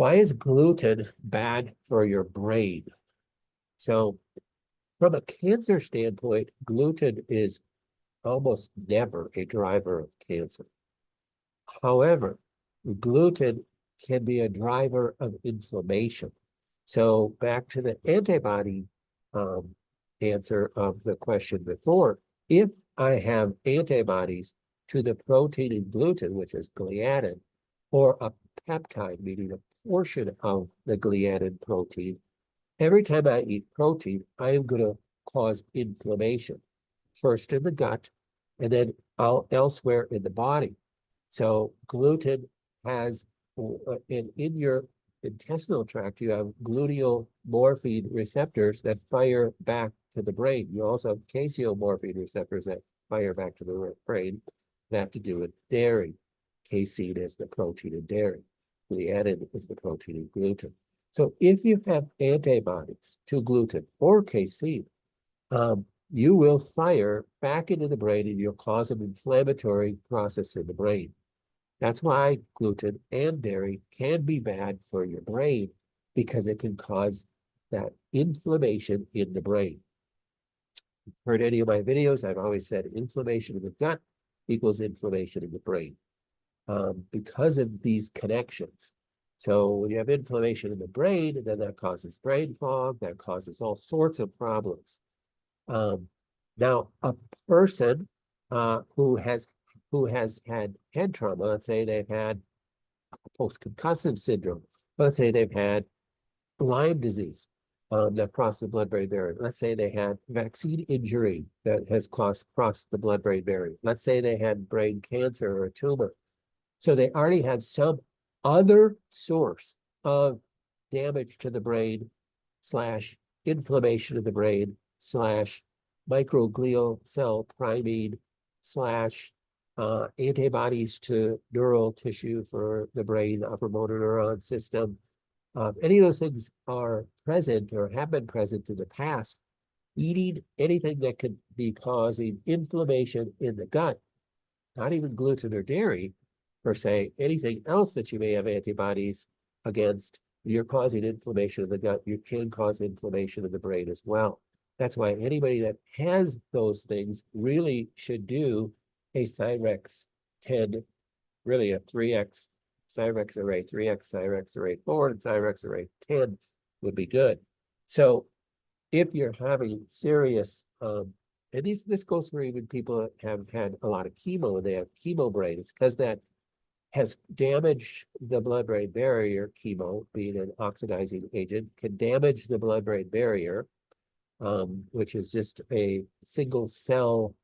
Why is gluten bad for your brain? So, from a cancer standpoint, gluten is almost never a driver of cancer. However, gluten can be a driver of inflammation. So, back to the antibody um, answer of the question before, if I have antibodies to the protein in gluten, which is gliadin, or a peptide, meaning a portion of the gliadin protein, every time I eat protein, I am going to cause inflammation, first in the gut and then elsewhere in the body. So gluten has, in your intestinal tract, you have gluteal morphine receptors that fire back to the brain. You also have caseomorphine receptors that fire back to the brain that have to do with dairy. Casein is the protein in dairy. Gliadin is the protein in gluten. So if you have antibodies to gluten or casein, you will fire back into the brain and you'll cause an inflammatory process in the brain. That's why gluten and dairy can be bad for your brain because it can cause that inflammation in the brain. Heard any of my videos, I've always said inflammation in the gut equals inflammation in the brain because of these connections. So when you have inflammation in the brain, then that causes brain fog, that causes all sorts of problems. Now, a person who has had head trauma, let's say they've had post-concussive syndrome, let's say they've had Lyme disease that crossed the blood-brain barrier. Let's say they had vaccine injury that has crossed the blood-brain barrier. Let's say they had brain cancer or a tumor. So they already have some other source of damage to the brain slash inflammation of the brain slash microglial cell priming slash antibodies to neural tissue for the brain, the upper motor neuron system. Any of those things are present or have been present in the past. Eating anything that could be causing inflammation in the gut, not even gluten or dairy per se, anything else that you may have antibodies against, you're causing inflammation in the gut. You can cause inflammation in the brain as well. That's why anybody that has those things really should do a Cyrex 10, really a 3X Cyrex array 3X, Cyrex array 4, and Cyrex array 10 would be good. So if you're having serious, and this goes for even people that have had a lot of chemo and they have chemo brain, it's because that has damaged the blood-brain barrier. Chemo, being an oxidizing agent, can damage the blood-brain barrier, which is just a single cell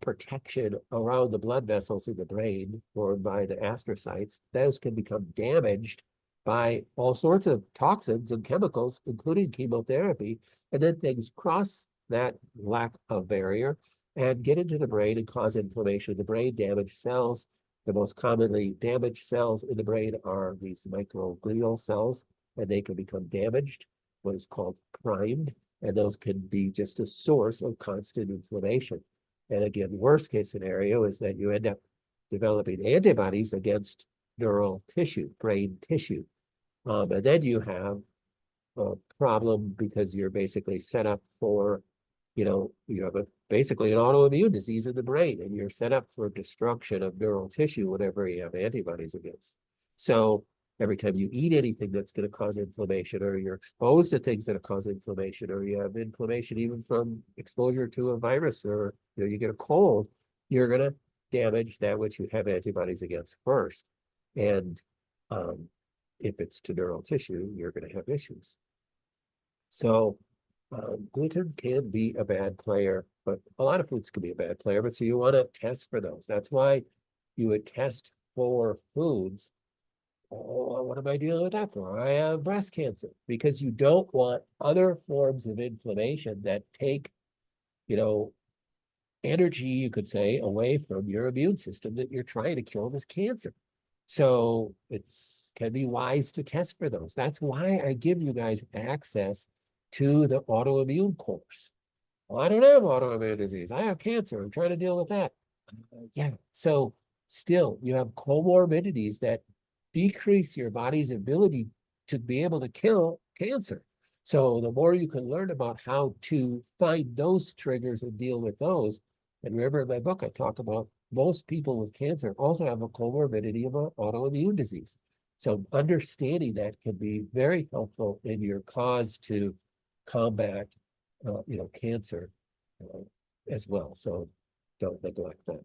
protection around the blood vessels in the brain formed by the astrocytes. Those can become damaged by all sorts of toxins and chemicals, including chemotherapy, and then things cross that lack of barrier and get into the brain and cause inflammation in the brain, damage cells. The most commonly damaged cells in the brain are these microglial cells, and they can become damaged, what is called primed, and those can be just a source of constant inflammation. And again, worst case scenario is that you end up developing antibodies against neural tissue, brain tissue. And then you have a problem because you're basically set up for, you have basically an autoimmune disease in the brain, and you're set up for destruction of neural tissue whenever you have antibodies against. So every time you eat anything that's going to cause inflammation, or you're exposed to things that cause inflammation, or you have inflammation even from exposure to a virus, or you get a cold, you're going to damage that which you have antibodies against first. And if it's to neural tissue, you're going to have issues. So gluten can be a bad player, but a lot of foods can be a bad player. But so you want to test for those. That's why you would test for foods. Oh, what am I dealing with that for? I have breast cancer, because you don't want other forms of inflammation that take, energy, you could say, away from your immune system that you're trying to kill this cancer. So can be wise to test for those. That's why I give you guys access to the autoimmune course. Well, I don't have autoimmune disease. I have cancer. I'm trying to deal with that. Yeah. So still, you have comorbidities that decrease your body's ability to be able to kill cancer. So the more you can learn about how to find those triggers and deal with those, and remember in my book, I talk about most people with cancer also have a comorbidity of an autoimmune disease. So understanding that can be very helpful in your cause to combat, cancer as well. So don't neglect that.